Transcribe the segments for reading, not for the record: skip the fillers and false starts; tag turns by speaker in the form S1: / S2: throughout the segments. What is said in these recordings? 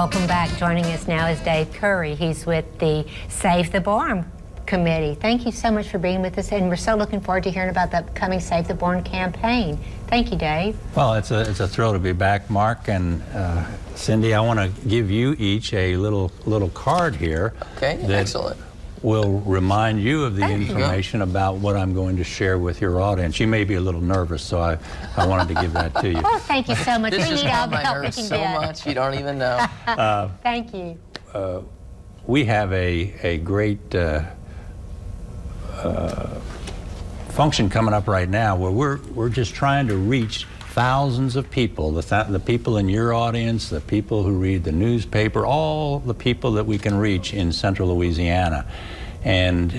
S1: Welcome back. Joining us now is Dave Curry. He's with the Save the Barn Committee. Thank you so much for being with us, and we're so looking forward to hearing about the upcoming Save the Barn campaign. Thank you, Dave.
S2: Well, it's a thrill to be back, Mark, and Cindy. I want to give you each a little card here.
S3: Okay, excellent.
S2: Will remind you of the information about what I'm going to share with your audience. You may be a little nervous, so I wanted to give that to you.
S1: Oh, thank you so much.
S3: This
S1: We
S3: is
S1: need all the
S3: my
S1: help we
S3: nerves
S1: can
S3: so
S1: get.
S3: much, you don't even know.
S1: Thank you.
S2: We have a great function coming up right now where we're just trying to reach thousands of people, the people in your audience, the people who read the newspaper, all the people that we can reach in central Louisiana. And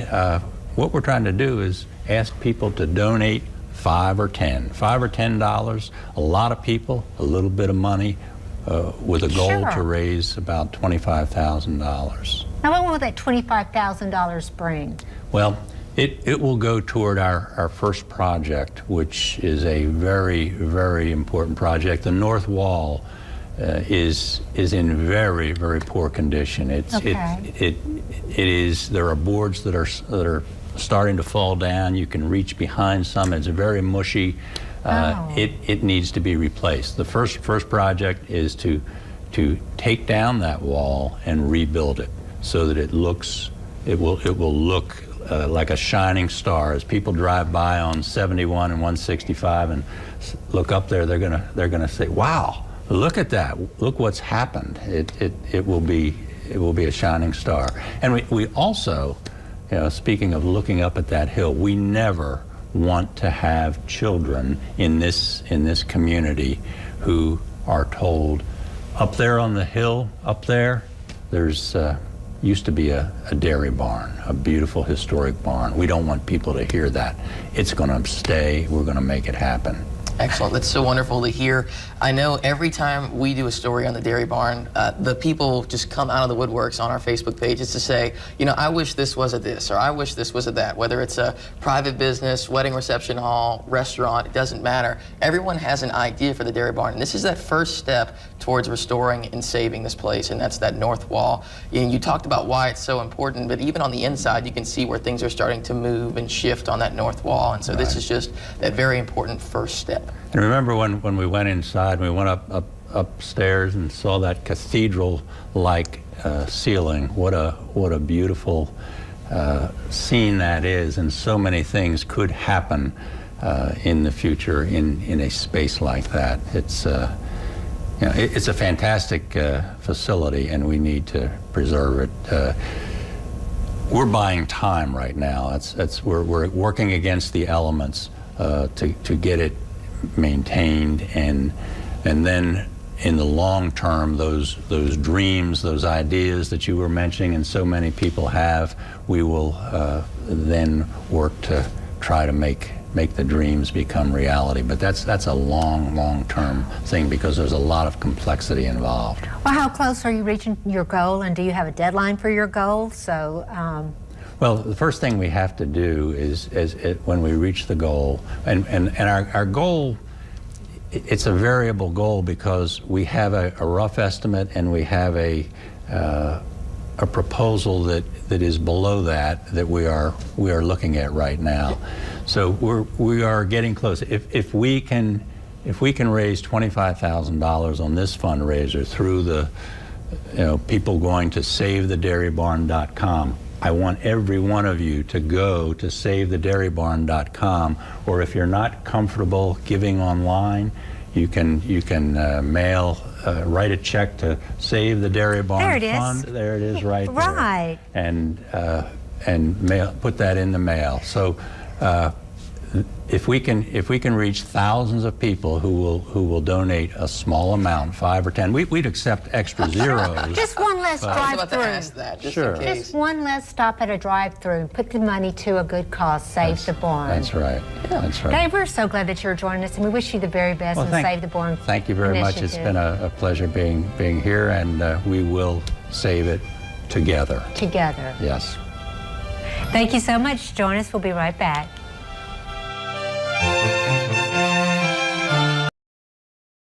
S2: what we're trying to do is ask people to donate $5 or $10. A lot of people, a little bit of money, with a goal to raise about $25,000.
S1: Now, what will that $25,000 bring?
S2: Well, it will go toward our first project, which is a very, very important project. The north wall is in very, very poor condition. It is. There are boards that are starting to fall down. You can reach behind some. It's very mushy. It needs to be replaced. The first project is to take down that wall and rebuild it so that it will look like a shining star. As people drive by on 71 and 165 and look up there, they're gonna say, "Wow, look at that! Look what's happened." It will be a shining star. And we also, speaking of looking up at that hill, we never want to have children in this community who are told, up there on the hill, up there's used to be a dairy barn, a beautiful historic barn. We don't want people to hear that. It's going to stay. We're going to make it happen.
S3: Excellent. That's so wonderful to hear. I know every time we do a story on the dairy barn, the people just come out of the woodworks on our Facebook pages to say, I wish this was a this, or I wish this was a that. Whether it's a private business, wedding reception hall, restaurant, it doesn't matter. Everyone has an idea for the dairy barn, and this is that first step towards restoring and saving this place, and that's that north wall. You talked about why it's so important, but even on the inside, you can see where things are starting to move and shift on that north wall, and so this is just that very important first step.
S2: And remember when we went inside, we went upstairs and saw that cathedral-like ceiling. What a beautiful scene that is, and so many things could happen in the future in a space like that. It's a fantastic facility, and we need to preserve it. We're buying time right now. We're working against the elements to get it maintained, and then in the long term, those dreams, those ideas that you were mentioning and so many people have, we will then work to try to make the dreams become reality. But that's a long term thing, because there's a lot of complexity involved.
S1: Well, how close are you reaching your goal, and do you have a deadline for your goal?
S2: Well, the first thing we have to do is when we reach the goal, and our goal, it's a variable goal, because we have a rough estimate and we have a proposal that is below that we are looking at right now. So we are getting close. If we can raise $25,000 on this fundraiser through the people going to SaveTheDairyBarn.com. I want every one of you to go to SaveTheDairyBarn.com, or if you're not comfortable giving online, you can write a check to Save the Dairy Barn Fund. There it is, right there.
S1: Right.
S2: And put that in the mail. So if we can reach thousands of people who will donate a small amount, 5 or 10, we'd accept extra zeros.
S1: Just one less
S3: drive-through.
S2: Sure.
S1: Just one less stop at a drive-through. Put the money to a good cause. Save the barn.
S2: That's right.
S3: Yeah.
S2: That's right.
S1: Dave, we're so glad that you're joining us, and we wish you the very best in Save the Barn.
S2: Thank you very much. It's been a pleasure being here, and we will save it together.
S1: Together.
S2: Yes.
S1: Thank you so much. Join us. We'll be right back.